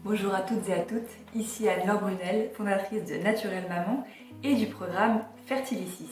Bonjour à toutes et à toutes, ici Anne-Laure Brunel, fondatrice de Naturelle Maman et du programme Fertilicis.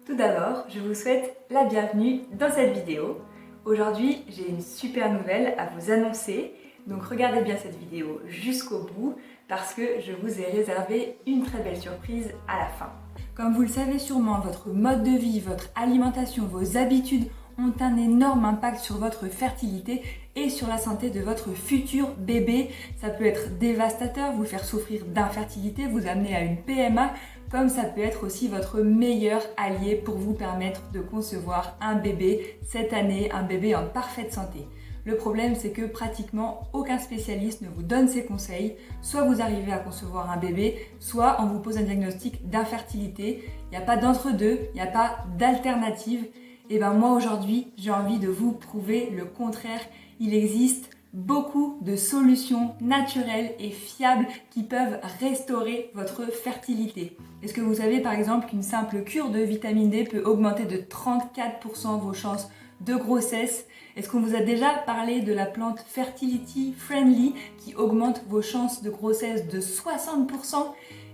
Tout d'abord, je vous souhaite la bienvenue dans cette vidéo. Aujourd'hui, j'ai une super nouvelle à vous annoncer, donc regardez bien cette vidéo jusqu'au bout parce que je vous ai réservé une très belle surprise à la fin. Comme vous le savez sûrement, votre mode de vie, votre alimentation, vos habitudes ont un énorme impact sur votre fertilité et sur la santé de votre futur bébé. Ça peut être dévastateur, vous faire souffrir d'infertilité, vous amener à une PMA, comme ça peut être aussi votre meilleur allié pour vous permettre de concevoir un bébé cette année, un bébé en parfaite santé. Le problème, c'est que pratiquement aucun spécialiste ne vous donne ces conseils. Soit vous arrivez à concevoir un bébé, soit on vous pose un diagnostic d'infertilité. Il n'y a pas d'entre-deux, il n'y a pas d'alternative. Et bien moi aujourd'hui, j'ai envie de vous prouver le contraire. Il existe beaucoup de solutions naturelles et fiables qui peuvent restaurer votre fertilité. Est-ce que vous savez par exemple qu'une simple cure de vitamine D peut augmenter de 34% vos chances de grossesse? Est-ce qu'on vous a déjà parlé de la plante Fertility Friendly qui augmente vos chances de grossesse de 60%?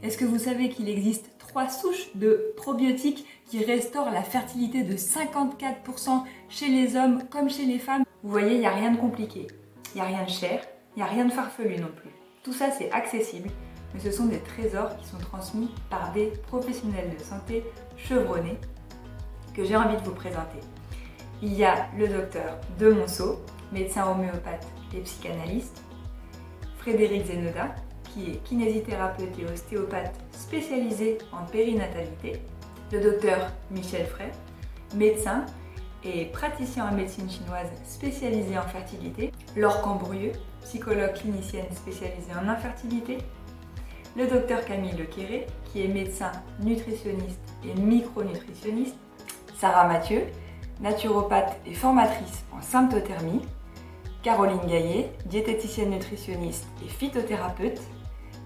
Est-ce que vous savez qu'il existe 3 souches de probiotiques qui restaurent la fertilité de 54% chez les hommes comme chez les femmes? Vous voyez, il n'y a rien de compliqué, il n'y a rien de cher, il n'y a rien de farfelu non plus. Tout ça c'est accessible, mais ce sont des trésors qui sont transmis par des professionnels de santé chevronnés que j'ai envie de vous présenter. Il y a le docteur Demonceau, médecin homéopathe et psychanalyste, Frédéric Zenoda, qui est kinésithérapeute et ostéopathe spécialisé en périnatalité, le docteur Michel Frey, médecin et praticien en médecine chinoise spécialisé en fertilité, Laure Camborieux, psychologue clinicienne spécialisée en infertilité, le docteur Camille Lequéré, qui est médecin nutritionniste et micronutritionniste, Sarah Mathieu, naturopathe et formatrice en symptothermie, Caroline Gaillet, diététicienne nutritionniste et phytothérapeute,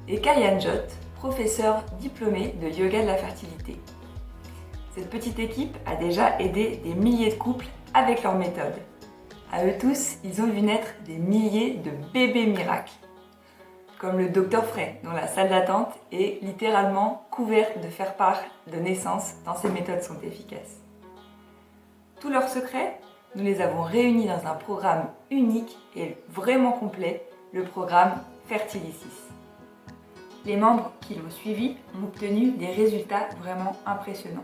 et Kalyan Jot, professeur diplômé de yoga de la fertilité. Cette petite équipe a déjà aidé des milliers de couples avec leur méthode. À eux tous, ils ont vu naître des milliers de bébés miracles. Comme le docteur Frey, dont la salle d'attente est littéralement couverte de faire-part de naissance tant ces méthodes sont efficaces. Tous leurs secrets, nous les avons réunis dans un programme unique et vraiment complet, le programme Fertilicis. Les membres qui l'ont suivi ont obtenu des résultats vraiment impressionnants.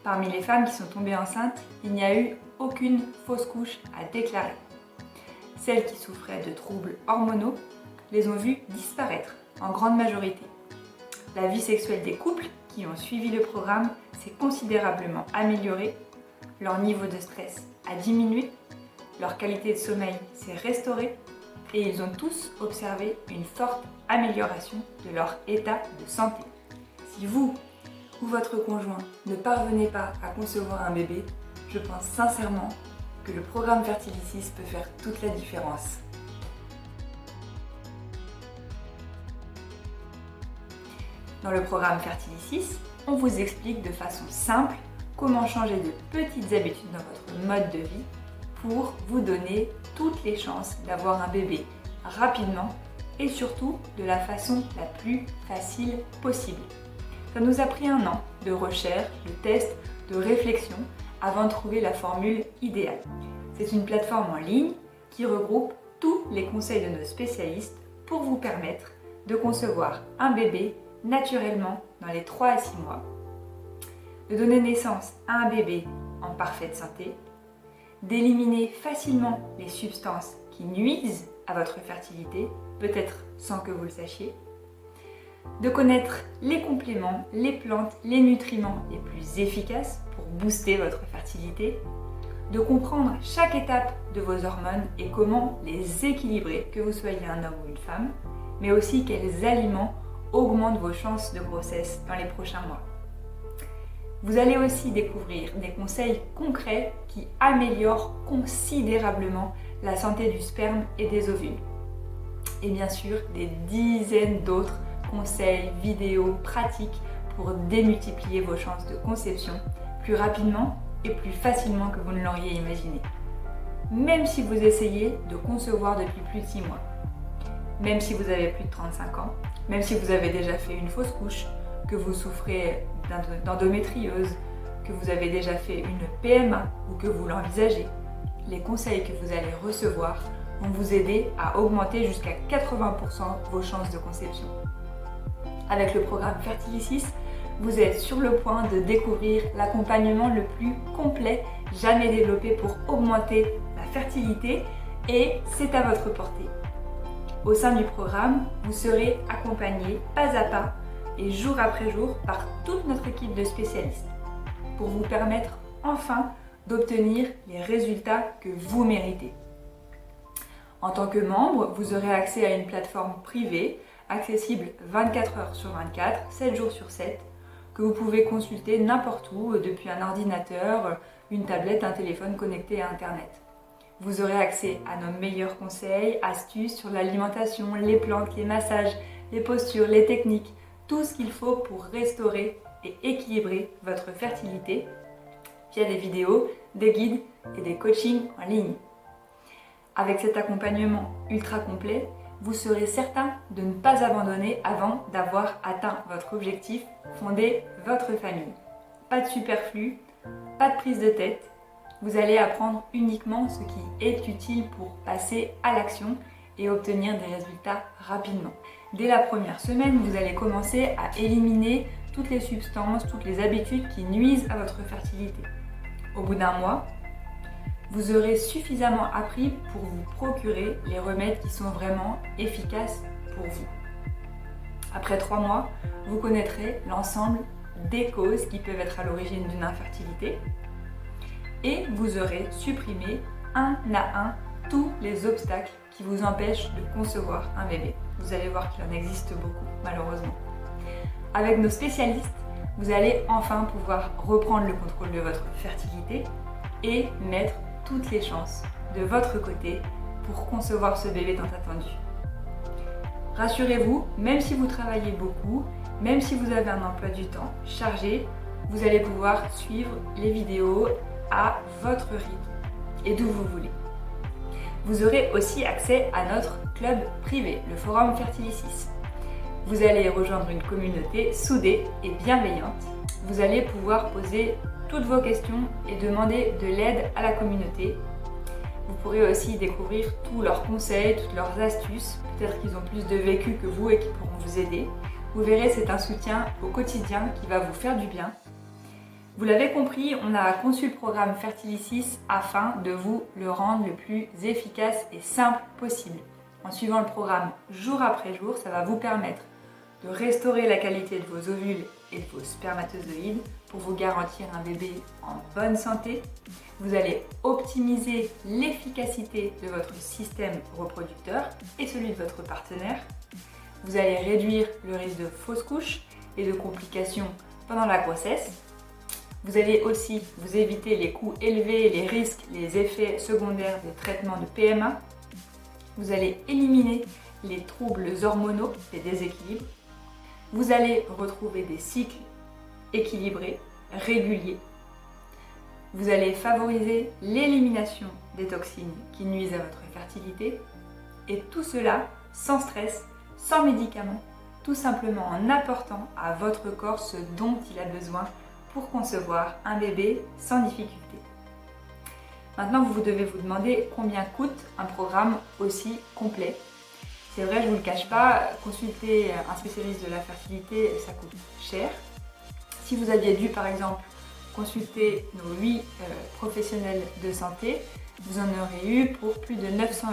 Parmi les femmes qui sont tombées enceintes, il n'y a eu aucune fausse couche à déclarer. Celles qui souffraient de troubles hormonaux les ont vues disparaître en grande majorité. La vie sexuelle des couples qui ont suivi le programme s'est considérablement améliorée, leur niveau de stress a diminué, leur qualité de sommeil s'est restaurée et ils ont tous observé une forte amélioration de leur état de santé. Si vous ou votre conjoint ne parvenez pas à concevoir un bébé, je pense sincèrement que le programme Fertilicis peut faire toute la différence. Dans le programme Fertilicis, on vous explique de façon simple comment changer de petites habitudes dans votre mode de vie pour vous donner toutes les chances d'avoir un bébé rapidement et surtout de la façon la plus facile possible. Ça nous a pris un an de recherche, de tests, de réflexion avant de trouver la formule idéale. C'est une plateforme en ligne qui regroupe tous les conseils de nos spécialistes pour vous permettre de concevoir un bébé naturellement dans les 3 à 6 mois, de donner naissance à un bébé en parfaite santé, d'éliminer facilement les substances qui nuisent à votre fertilité, peut-être sans que vous le sachiez, de connaître les compléments, les plantes, les nutriments les plus efficaces pour booster votre fertilité, de comprendre chaque étape de vos hormones et comment les équilibrer, que vous soyez un homme ou une femme, mais aussi quels aliments augmentent vos chances de grossesse dans les prochains mois. Vous allez aussi découvrir des conseils concrets qui améliorent considérablement la santé du sperme et des ovules. Et bien sûr, des dizaines d'autres conseils, vidéos, pratiques pour démultiplier vos chances de conception plus rapidement et plus facilement que vous ne l'auriez imaginé. Même si vous essayez de concevoir depuis plus de 6 mois. même si vous avez plus de 35 ans, même si vous avez déjà fait une fausse couche, que vous souffrez d'endométriose, que vous avez déjà fait une PMA ou que vous l'envisagez. Les conseils que vous allez recevoir vont vous aider à augmenter jusqu'à 80% vos chances de conception. Avec le programme Fertilicis, vous êtes sur le point de découvrir l'accompagnement le plus complet jamais développé pour augmenter la fertilité et c'est à votre portée. Au sein du programme, vous serez accompagné pas à pas et jour après jour par toute notre équipe de spécialistes pour vous permettre enfin d'obtenir les résultats que vous méritez. En tant que membre, vous aurez accès à une plateforme privée accessible 24 heures sur 24, 7 jours sur 7, que vous pouvez consulter n'importe où depuis un ordinateur, une tablette, un téléphone connecté à Internet. Vous aurez accès à nos meilleurs conseils, astuces sur l'alimentation, les plantes, les massages, les postures, les techniques, tout ce qu'il faut pour restaurer et équilibrer votre fertilité via des vidéos, des guides et des coachings en ligne. Avec cet accompagnement ultra complet, vous serez certain de ne pas abandonner avant d'avoir atteint votre objectif, fonder votre famille. Pas de superflu, pas de prise de tête, vous allez apprendre uniquement ce qui est utile pour passer à l'action et obtenir des résultats rapidement. Dès la première semaine, vous allez commencer à éliminer toutes les substances, toutes les habitudes qui nuisent à votre fertilité. Au bout d'un mois, vous aurez suffisamment appris pour vous procurer les remèdes qui sont vraiment efficaces pour vous. Après 3 mois, vous connaîtrez l'ensemble des causes qui peuvent être à l'origine d'une infertilité et vous aurez supprimé un à un tous les obstacles qui vous empêchent de concevoir un bébé. Vous allez voir qu'il en existe beaucoup, malheureusement. Avec nos spécialistes, vous allez enfin pouvoir reprendre le contrôle de votre fertilité et mettre toutes les chances de votre côté pour concevoir ce bébé tant attendu. Rassurez-vous, même si vous travaillez beaucoup, même si vous avez un emploi du temps chargé, vous allez pouvoir suivre les vidéos à votre rythme et d'où vous voulez. Vous aurez aussi accès à notre club privé, le Forum Fertilicis. Vous allez rejoindre une communauté soudée et bienveillante. Vous allez pouvoir poser toutes vos questions et demander de l'aide à la communauté. Vous pourrez aussi découvrir tous leurs conseils, toutes leurs astuces. Peut-être qu'ils ont plus de vécu que vous et qui pourront vous aider. Vous verrez, c'est un soutien au quotidien qui va vous faire du bien. Vous l'avez compris, on a conçu le programme Fertilicis afin de vous le rendre le plus efficace et simple possible. En suivant le programme jour après jour, ça va vous permettre de restaurer la qualité de vos ovules et de vos spermatozoïdes pour vous garantir un bébé en bonne santé. Vous allez optimiser l'efficacité de votre système reproducteur et celui de votre partenaire. Vous allez réduire le risque de fausse couche et de complications pendant la grossesse. Vous allez aussi vous éviter les coûts élevés, les risques, les effets secondaires des traitements de PMA. Vous allez éliminer les troubles hormonaux, les déséquilibres. Vous allez retrouver des cycles équilibrés, réguliers. Vous allez favoriser l'élimination des toxines qui nuisent à votre fertilité. Et tout cela sans stress, sans médicaments, tout simplement en apportant à votre corps ce dont il a besoin pour concevoir un bébé sans difficulté. Maintenant, vous devez vous demander combien coûte un programme aussi complet. C'est vrai, je ne vous le cache pas, consulter un spécialiste de la fertilité, ça coûte cher. Si vous aviez dû, par exemple, consulter nos 8 professionnels de santé, vous en aurez eu pour plus de 900 €.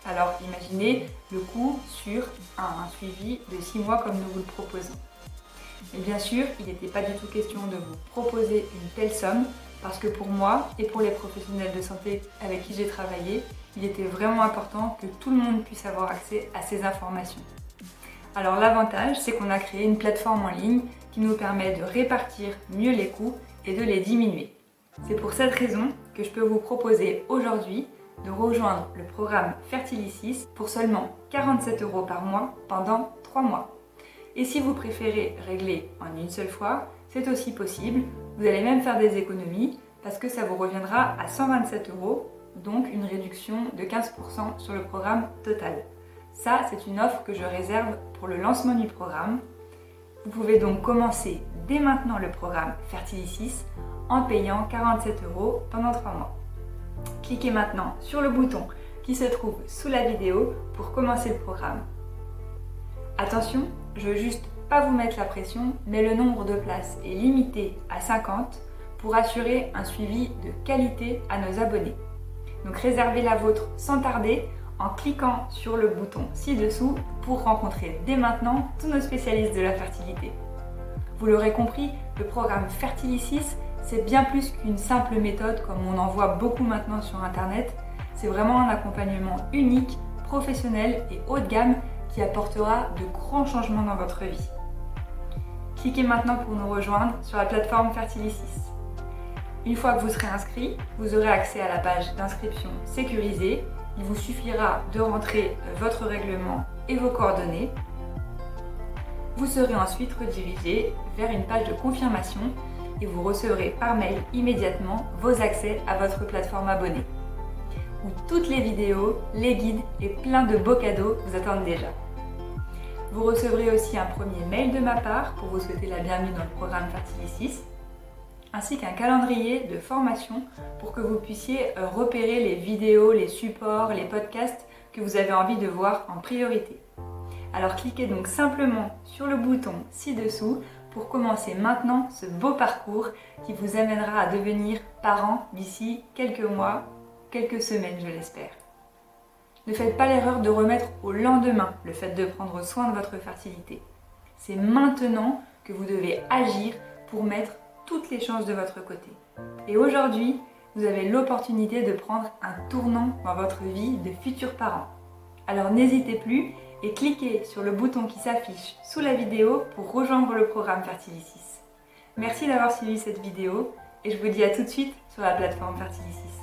Alors imaginez le coût sur un suivi de 6 mois comme nous vous le proposons. Et bien sûr, il n'était pas du tout question de vous proposer une telle somme parce que pour moi et pour les professionnels de santé avec qui j'ai travaillé, il était vraiment important que tout le monde puisse avoir accès à ces informations. Alors l'avantage, c'est qu'on a créé une plateforme en ligne qui nous permet de répartir mieux les coûts et de les diminuer. C'est pour cette raison que je peux vous proposer aujourd'hui de rejoindre le programme Fertilicis pour seulement 47 € par mois pendant 3 mois. Et si vous préférez régler en une seule fois, c'est aussi possible. Vous allez même faire des économies parce que ça vous reviendra à 127 €, donc une réduction de 15% sur le programme total. Ça, c'est une offre que je réserve pour le lancement du programme. Vous pouvez donc commencer dès maintenant le programme Fertilicis en payant 47 € pendant 3 mois. Cliquez maintenant sur le bouton qui se trouve sous la vidéo pour commencer le programme. Attention, je veux juste pas vous mettre la pression, mais le nombre de places est limité à 50 pour assurer un suivi de qualité à nos abonnés. Donc réservez la vôtre sans tarder en cliquant sur le bouton ci-dessous pour rencontrer dès maintenant tous nos spécialistes de la fertilité. Vous l'aurez compris, le programme Fertilicis, c'est bien plus qu'une simple méthode comme on en voit beaucoup maintenant sur internet. C'est vraiment un accompagnement unique, professionnel et haut de gamme qui apportera de grands changements dans votre vie. Cliquez maintenant pour nous rejoindre sur la plateforme Fertilicis. Une fois que vous serez inscrit, vous aurez accès à la page d'inscription sécurisée. Il vous suffira de rentrer votre règlement et vos coordonnées. Vous serez ensuite redirigé vers une page de confirmation et vous recevrez par mail immédiatement vos accès à votre plateforme abonnée, où toutes les vidéos, les guides et plein de beaux cadeaux vous attendent déjà. Vous recevrez aussi un premier mail de ma part pour vous souhaiter la bienvenue dans le programme Fertilicis, ainsi qu'un calendrier de formation pour que vous puissiez repérer les vidéos, les supports, les podcasts que vous avez envie de voir en priorité. Alors cliquez donc simplement sur le bouton ci-dessous pour commencer maintenant ce beau parcours qui vous amènera à devenir parent d'ici quelques mois, quelques semaines je l'espère. Ne faites pas l'erreur de remettre au lendemain le fait de prendre soin de votre fertilité. C'est maintenant que vous devez agir pour mettre toutes les chances de votre côté. Et aujourd'hui, vous avez l'opportunité de prendre un tournant dans votre vie de futurs parents. Alors n'hésitez plus et cliquez sur le bouton qui s'affiche sous la vidéo pour rejoindre le programme Fertilicis. Merci d'avoir suivi cette vidéo et je vous dis à tout de suite sur la plateforme Fertilicis.